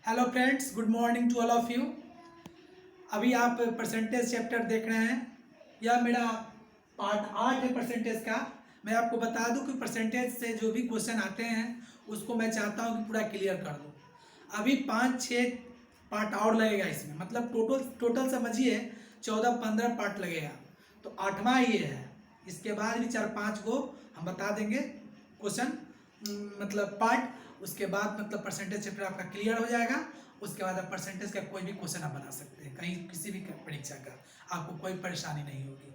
Hello friends, good morning to all of you. अभी आप percentage chapter देख रहे हैं। यह मेरा पार्ट 8 है परसेंटेज का। मैं आपको बता दूं कि परसेंटेज से जो भी क्वेश्चन आते हैं उसको मैं चाहता हूं कि पूरा क्लियर कर दूं। अभी 5-6 पार्ट और लगेगा इसमें, मतलब टोटल समझिए 14-15 पार्ट लगेगा। तो 8वां ये है। इसके बाद भी 4-5 को हम बता देंगे क्वेश्चन, मतलब पार्ट। उसके बाद मतलब परसेंटेज चैप्टर आपका क्लियर हो जाएगा। उसके बाद आप परसेंटेज का कोई भी क्वेश्चन आप बना सकते हैं, कहीं किसी भी परीक्षा का आपको कोई परेशानी नहीं होगी।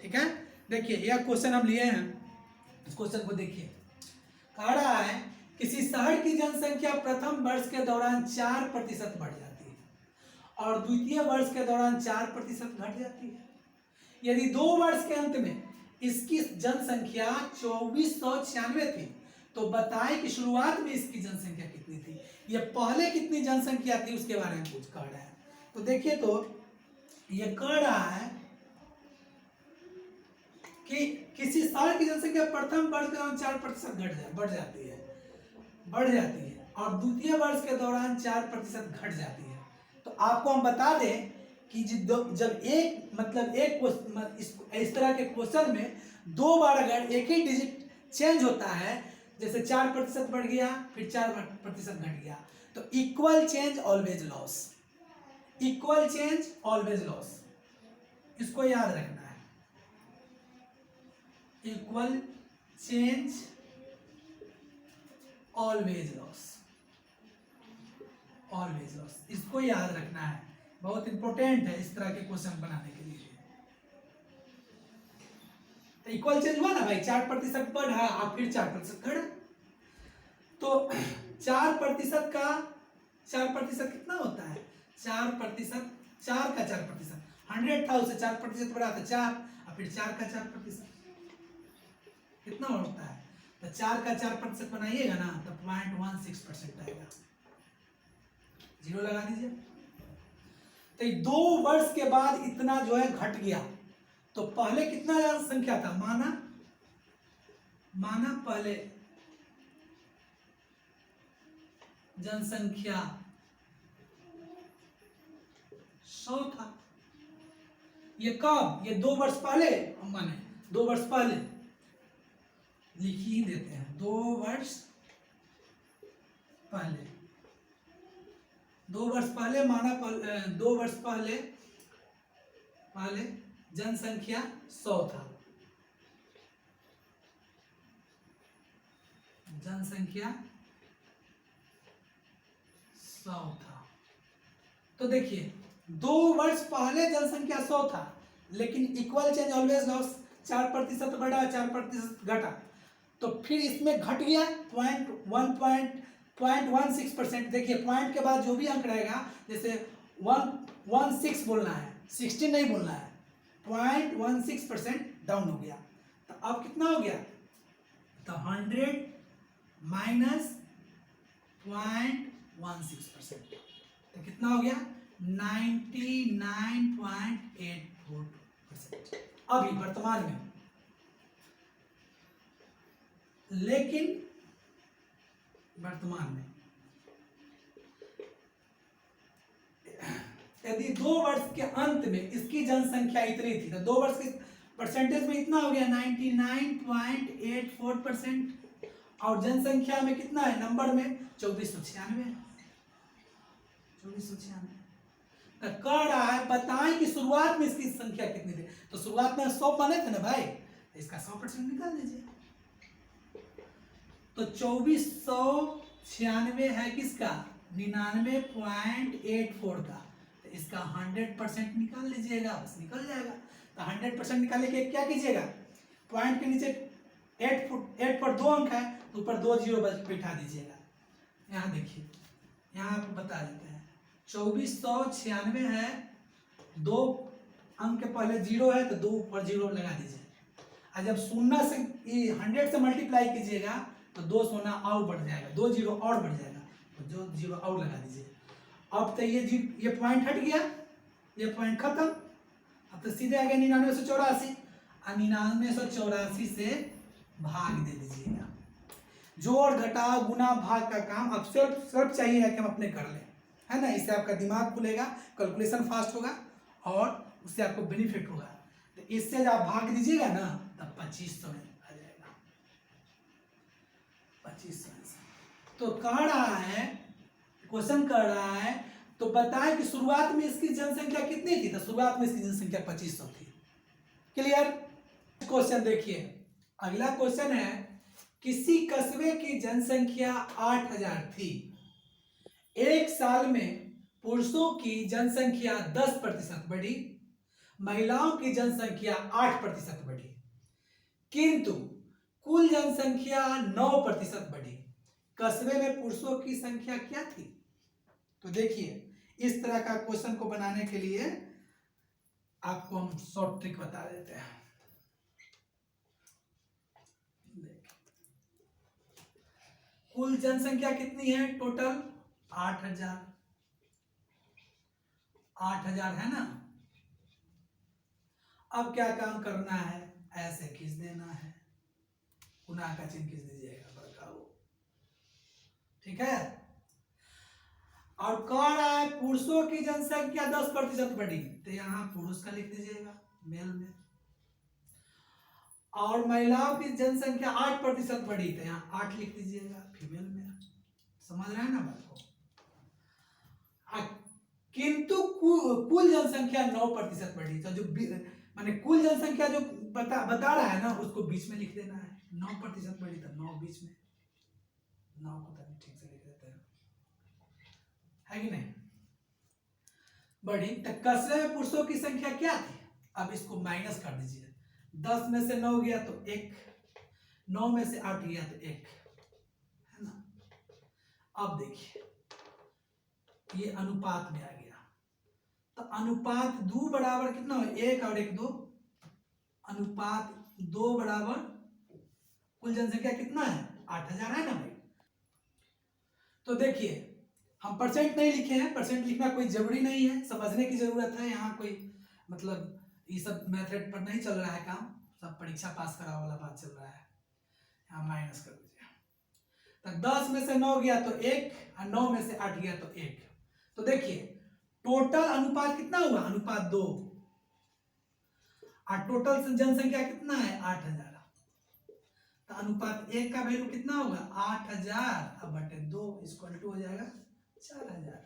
ठीक है, देखिए यह क्वेश्चन हम लिए हैं। इस क्वेश्चन को देखिए, कह रहा है किसी शहर की जनसंख्या प्रथम वर्ष के दौरान 4% बढ़ जाती है और द्वितीय वर्ष के दौरान 4% घट जाती है। यदि 2 वर्ष के अंत में इसकी जनसंख्या 2496 थी, तो बताएं कि शुरुआत में इसकी जनसंख्या कितनी थी। ये पहले कितनी जनसंख्या थी उसके बारे में कुछ कह रहा है। तो देखिए, तो ये कह रहा है कि किसी शहर की जनसंख्या प्रथम वर्ष के दौरान 4% बढ़ जाती है और द्वितीय वर्ष के दौरान 4% घट जाती है। तो आपको हम बता दें कि जब इस तरह के क्वेश्चन में 2 बार अगर एक ही डिजिट चेंज होता है, जैसे 4% बढ़ गया फिर 4% घट गया, तो equal change always loss. Equal change always loss, इसको याद रखना है। Equal change always loss, always loss, इसको याद रखना है। बहुत इंपॉर्टेंट है इस तरह के क्वेश्चन बनाने के लिए। तो इक्वल चेंज हुआ ना भाई, 4% बढ़ा और फिर 4% घटा। तो 4% का 4% कितना होता है? 4%, 4 का 4%, 100 था उसे 4% बढ़ा था 4 और फिर 4 का 4% कितना होता है? तो 4 का 4% बनाइएगा ना तो 0.16% आएगा। 0 लगा दीजिए। तो 2 वर्ष के बाद इतना जो है घट गया। तो पहले कितना संख्या था? माना पहले जनसंख्या 100 था। ये कब? ये 2 वर्ष पहले, माने 2 वर्ष पहले लिख ही देते हैं। 2 वर्ष पहले, 2 वर्ष पहले माना 2 वर्ष पहले जनसंख्या 100 था। जनसंख्या 100 था। तो देखिए 2 वर्ष पहले जनसंख्या 100 था, लेकिन इक्वल चेंज ऑलवेज लॉस, 4% बढ़ा 4% घटा। तो फिर इसमें घट गया 0.16%। देखिए पॉइंट के बाद जो भी अंक रहेगा, जैसे 116 बोलना है, 16 नहीं बोलना है, 0.16% डाउन हो गया। तो अब कितना हो गया? तो 100 माइनस 0.16%, तो कितना हो गया? 99.84% अभी वर्तमान में। लेकिन वर्तमान में यदि 2 वर्ष के अंत में इसकी जनसंख्या इतनी थी, तो 2 वर्ष के परसेंटेज में इतना हो गया 99.84%, और जनसंख्या में कितना है? नंबर में 2496। 2496 तो कह रहा है बताएं कि शुरुआत में इसकी संख्या कितनी थी। तो शुरुआत में 100 बने थे ना भाई, तो इसका 100% निकाल लीजिए। तो 2496 है किसका? 99.84 का। तो इसका 100% निकाल लीजिएगा, बस निकल जाएगा। तो 100% निकालने के क्या कीजिएगा? पॉइंट के नीचे 8 पर 2 अंक है, तो ऊपर 2 जीरो बैठा दीजिएगा। यहाँ देखिए, यहाँ आपको बता देते हैं 2496 है, 2 अंक के पहले 0 है, तो 2 ऊपर 0 लगा दीजिए। और जब 0 से 100 से मल्टीप्लाई कीजिएगा तो 2 सोना और बढ़ जाएगा, 2 जीरो और बढ़ जाएगा, तो 2 जीरो और लगा दीजिए। अब तो ये पॉइंट हट गया, ये पॉइंट खत्म। अब तो सीधे आ गया 9984, और 9984 से भाग दे दीजिएगा। जोड़ घटाव गुना भाग का काम अब सिर्फ चाहिए है कि हम अपने कर लें, है ना। इससे आपका दिमाग खुलेगा, कैलकुलेशन फास्ट होगा और उससे आपको बेनिफिट होगा। तो इससे जब आप भाग दीजिएगा ना तब 2500 में आ जाएगा, 2500 से। तो कह रहा है, क्वेश्चन कर रहा है, तो बताएं कि शुरुआत में इसकी जनसंख्या कितनी थी। तो शुरुआत में इसकी जनसंख्या 2500 थी। क्लियर। क्वेश्चन देखिए, अगला क्वेश्चन है, किसी कस्बे की जनसंख्या 8000 थी। एक साल में पुरुषों की जनसंख्या 10% बढ़ी, महिलाओं की जनसंख्या 8% बढ़ी, किंतु कुल जनसंख्या 9% बढ़ी। कस्बे में पुरुषों की संख्या क्या थी। तो देखिए, इस तरह का क्वेश्चन को बनाने के लिए आपको हम शॉर्ट ट्रिक बता देते हैं। कुल जनसंख्या कितनी है टोटल, 8000, 8000 है ना। अब क्या काम करना है, ऐसे खींच देना है, गुना का चिन्ह खींच दीजिएगा बड़का वो, ठीक है। और कह रहा है पुरुषों की जनसंख्या 10% बढ़ी, तो यहां पुरुष का लिख दीजिएगा मेल में, और महिलाओं की जनसंख्या 8% बढ़ी, तो यहाँ 8 लिख दीजिएगा फीमेल में। समझ रहे हैं ना बात को। किंतु कुल जनसंख्या 9% बढ़ी, तो जो माने कुल जनसंख्या जो बता रहा है ना उसको बीच में लिख देना है। 9% बढ़ी तो 9 बीच में, 9 को तभी ठीक से लिख देते हैं, है कि नहीं। बढ़ी तो कस्बे में पुरुषों की संख्या क्या थी। अब इसको माइनस कर दीजिए, 10 में से 9 गया तो 1, 9 में से 8 गया तो 1, है ना। अब देखिए ये अनुपात में आ गया, तो अनुपात 2 बराबर कितना हो, 1 और 1 2, अनुपात 2 बराबर कुल जनसंख्या कितना है 8000 है ना भाई। तो देखिए हम परसेंट नहीं लिखे हैं, परसेंट लिखना कोई जरूरी नहीं है, समझने की जरूरत है। यहाँ कोई मतलब ये सब मेथड पर नहीं चल रहा है काम, सब परीक्षा पास करा वाला बात चल रहा है। यहाँ माइनस कर दीजिए, तो 10 में से 9 गया तो 1 और 9 में से 8 गया तो 1। तो देखिए टोटल अनुपात कितना हुआ, अनुपात 2, और टोटल जनसंख्या कितना है 8000, तो अनुपात 1 का वैल्यू कितना होगा 8000 अब बटे 2 इक्वल टू हो जाएगा 4000।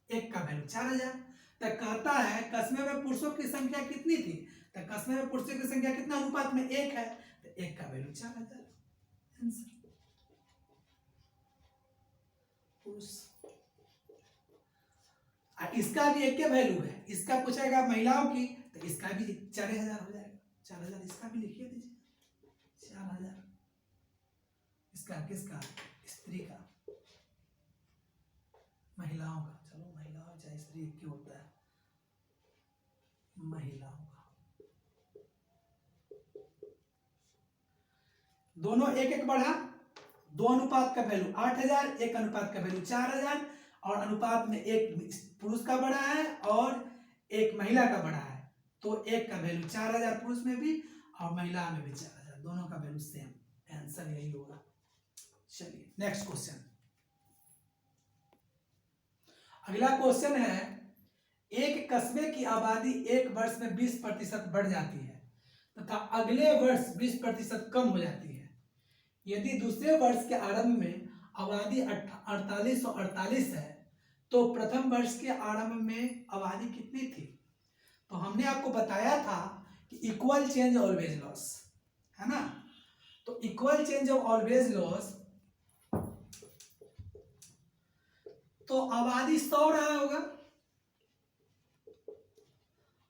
1 का वैल्यू 4000। तो कहता है कस्बे में पुरुषों की संख्या कितनी थी, तो कस्बे में पुरुषों की संख्या कितना अनुपात में 1 है, तो 1 का वैल्यू 4000 आंसर। पुरुष इसका भी एक के वैल्यू है, इसका पूछेगा महिलाओं की तो इसका भी 4000 हो जाएगा, 4000 इसका भी लिखिए दीजिए 4000, इसका किसका स्त्री का, महिलाओं का, चलो महिलाओं चाहे स्त्री एक ही होता है, महिलाओं का। दोनों एक एक बढ़ा, 2 अनुपात का वैल्यू 8000, 1 अनुपात का वैल्यू 4000, और अनुपात में 1 पुरुष का बढ़ा है और 1 महिला का बढ़ा है, तो 1 का वैल्यू 4000 पुरुष में भी और महिला में भी 4000, दोनों का वैल्यू सेम, आंसर यही होगा। चलिए नेक्स्ट क्वेश्चन। अगला क्वेश्चन है, एक कस्बे की आबादी एक वर्ष में 20% बढ़ जाती है तथा अगले वर्ष 20% कम हो जाती है। यदि दूसरे वर्ष के आरंभ में आबादी 4848 है तो प्रथम वर्ष के आरंभ में आबादी कितनी थी। तो हमने आपको बताया था कि इक्वल चेंज ऑलवेज लॉस, है ना। तो equal change of always loss, तो आबादी 100 रहा होगा,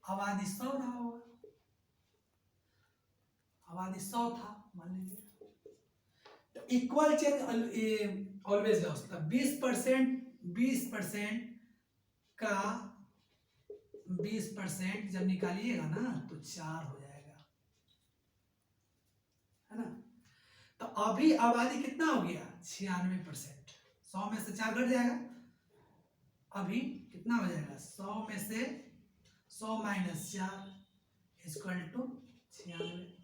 आबादी 100 रहा होगा, आबादी 100 था मान लीजिए। तो इक्वल चेंज ऑलवेज लॉस मतलब 20% का 20% जब निकालिएगा ना तो 4 हो जाएगा, है ना। तो अभी आबादी कितना हो गया 96%, 100 में से 4 घट जाएगा, अभी कितना हो जाएगा 100 में से 100 माइनस 4 इक्वल टू 96।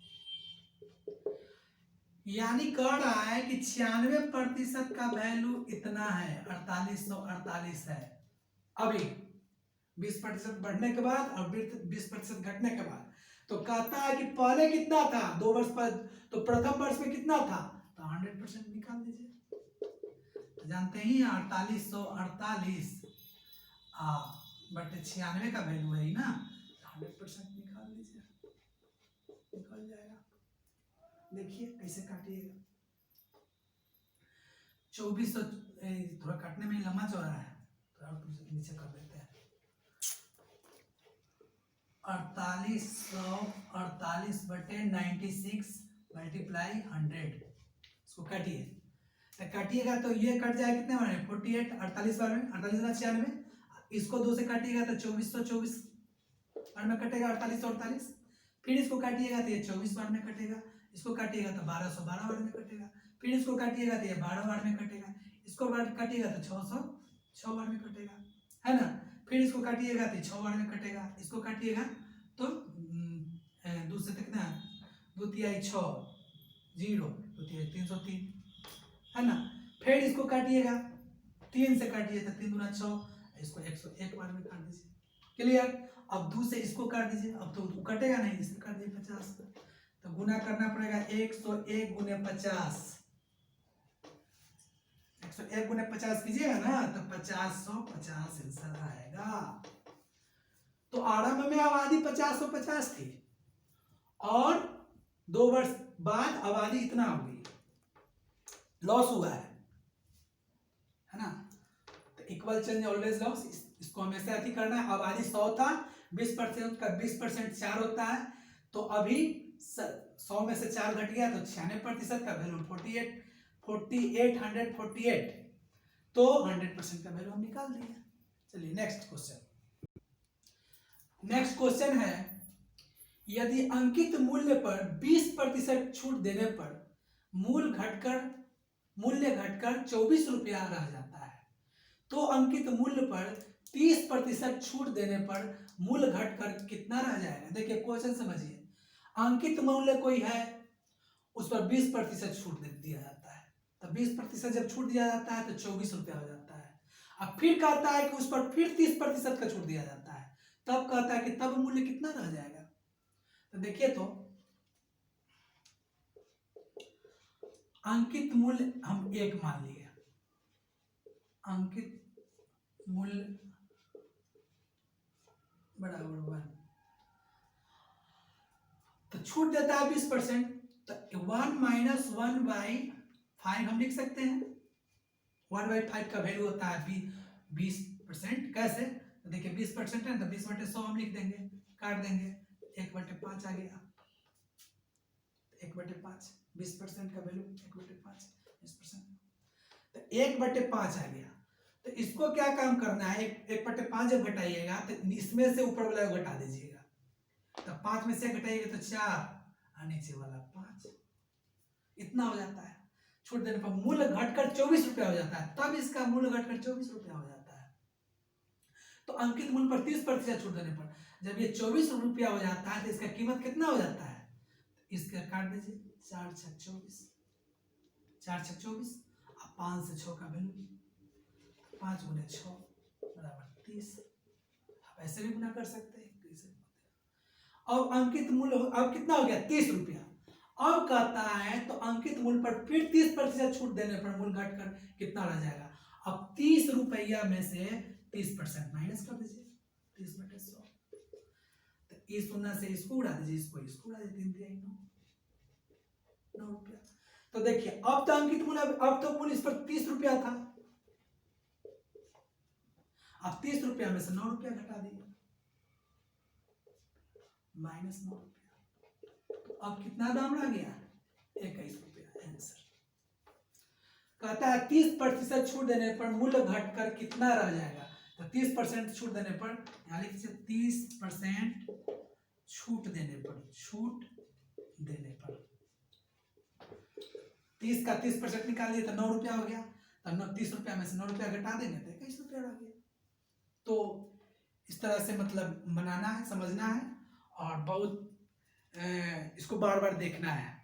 यानी कह रहा है कि 96% का वैल्यू इतना है, 4848 है अभी 20% बढ़ने के बाद और 20% घटने के बाद। तो कहता है कि पहले कितना था 2 वर्ष पर, तो प्रथम वर्ष में कितना था, तो 100% निकाल दीजिए। तो जानते ही 4848 बटे 96 का वैल्यू है ही ना, 100% निकाल लीजिए, निकल जाएगा। देखिए कैसे काटिएगा। 2400 थोड़ा काटने में लंबा चौड़ा है, तो आप नीचे कर देते हैं। 4848 बटे 96 मल्टीप्लाई 100, इसको काटिए। तो काटिएगा तो ये कट जाए कितने बार में, 48, 48 बार में, 48 गुना 96, इसको 2 से काटिएगा तो 2424 बार में कटेगा, 4848। फिर इसको काटिएगा तो ये 24 बार में कटेगा, इसको काटिएगा तो 1212 बार में कटेगा, फिर इसको काटिएगा तो ये 12 बार में कटेगा, इसको काटिएगा तो 606 बार में कटेगा, है ना। फिर इसको काटिएगा तो 6 बार में कटेगा, इसको काटिएगा तो दूसरे तक ना, 2 तिहाई 6, 0, 2 तिहाई 303, है ना। फिर इसको काटिएगा, 3 से काटिए तो 3 गुना 6, इसको 101 बार में काट दीजिए। क्लियर। अब 2 से इसको काट दीजिए, अब तो कटेगा नहीं, इससे काट दीजिए 50, तो गुना करना पड़ेगा 101 गुने 50, 101 गुने 50 कीजिएगा ना तो 5050 आंसर आएगा। तो आरंभ में आबादी 5050 थी और 2 वर्ष बाद आबादी इतना हो गई, लॉस हुआ है ना। तो इक्वल चेंज ऑलवेज लॉस, इसको हमेशा ऐसे करना है। आबादी 100 था, 20% का 20% 4 होता है, तो अभी 100 में से 4 घट गया तो 96% का वैल्यू 48, तो 100% का वैल्यू हम निकाल दिए। चलिए नेक्स्ट क्वेश्चन है, यदि अंकित मूल्य पर 20% छूट देने पर मूल्य घटकर 24 रुपया रह जाता है, तो अंकित मूल्य पर 30% छूट देने पर मूल्य घटकर कितना रह जाएगा। देखिए क्वेश्चन समझिए, अंकित मूल्य कोई है, उस पर 20% छूट दिया जाता है, तो 20% जब छूट दिया जाता है तो 24 रुपया हो जाता है। अब फिर कहता है कि उस पर फिर 30% का छूट दिया जाता है, तब कहता है कि तब मूल्य कितना रह जाएगा। तो देखिए, तो अंकित मूल्य हम 1 मान लिए, अंकित मूल्य बराबर 1, तो छूट देता है 20%, तो 1 माइनस 1/5 हम लिख सकते हैं। 1/5 का वैल्यू होता है 20%। कैसे, तो देखिए 20% है तो 20/100 हम लिख देंगे, काट देंगे, 1/5 आ गया, 1/5, 20% का वैल्यू 1/5, 20%, तो 1/5 आ गया। तो इसको क्या काम करना है, 1/5 जब घटाइएगा तो इसमें से ऊपर वाला घटा दीजिएगा, तो 5 में से घटाइएगा तो 4 और नीचे वाला 5, इतना हो जाता है। छूट देने पर मूल्य घटकर 24 रुपया हो जाता है, तब इसका मूल्य घटकर 24 रुपया हो जाता है। तो अंकित मूल्य पर 30% छूट देने पर जब ये 24 रुपया हो जाता है तो इसका कीमत कितना हो जाता है, इसका काट दीजिए, 4 छक 24, 4 छक 24, अब 5 से 6 का वैल्यू 5 गुने 6 बराबर 30, आप ऐसे भी गुना कर सकते हैं। अब अंकित मूल्य अब कितना हो गया, 30 रुपया। अब कहता है तो अंकित मूल्य पर फिर 30% छूट देने पर मूल्य घटकर कितना रह जाएगा। अब 30 रुपया में से 30% माइनस कर दीजिए, 30/100, तो इस 0 से इसको उड़ा दीजिए, इसको उड़ा दीजिए, 3 3 9 रुपया। तो देखिए अब तो अंकित मूल्य, अब तो मूल्य इस पर 30 रुपया था, अब 30 रुपया में से 9 रुपया घटा दिए, -9 रुपया, तो अब कितना दाम रह गया, 21 रुपया। आंसर कहता है 30% छूट देने पर मूल्य घटकर कितना रह जाएगा। तो 30% छूट देने पर, यहाँ लिख दीजिए 30% छूट देने पर 30 का 30% निकाल दिए तो 9 रुपया हो गया, तो 30 रुपया में से 9 रुपया घटा देंगे तो 21 रुपया रह गया। तो इस तरह से मतलब बनाना है, समझना है, और बहुत इसको बार बार देखना है।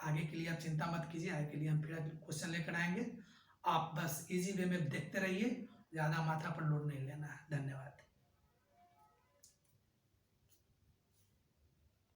आगे के लिए आप चिंता मत कीजिए, आगे के लिए हम फिर क्वेश्चन लेकर आएंगे। आप बस इजी वे में देखते रहिए, ज़्यादा माथा पर लोड नहीं लेना है।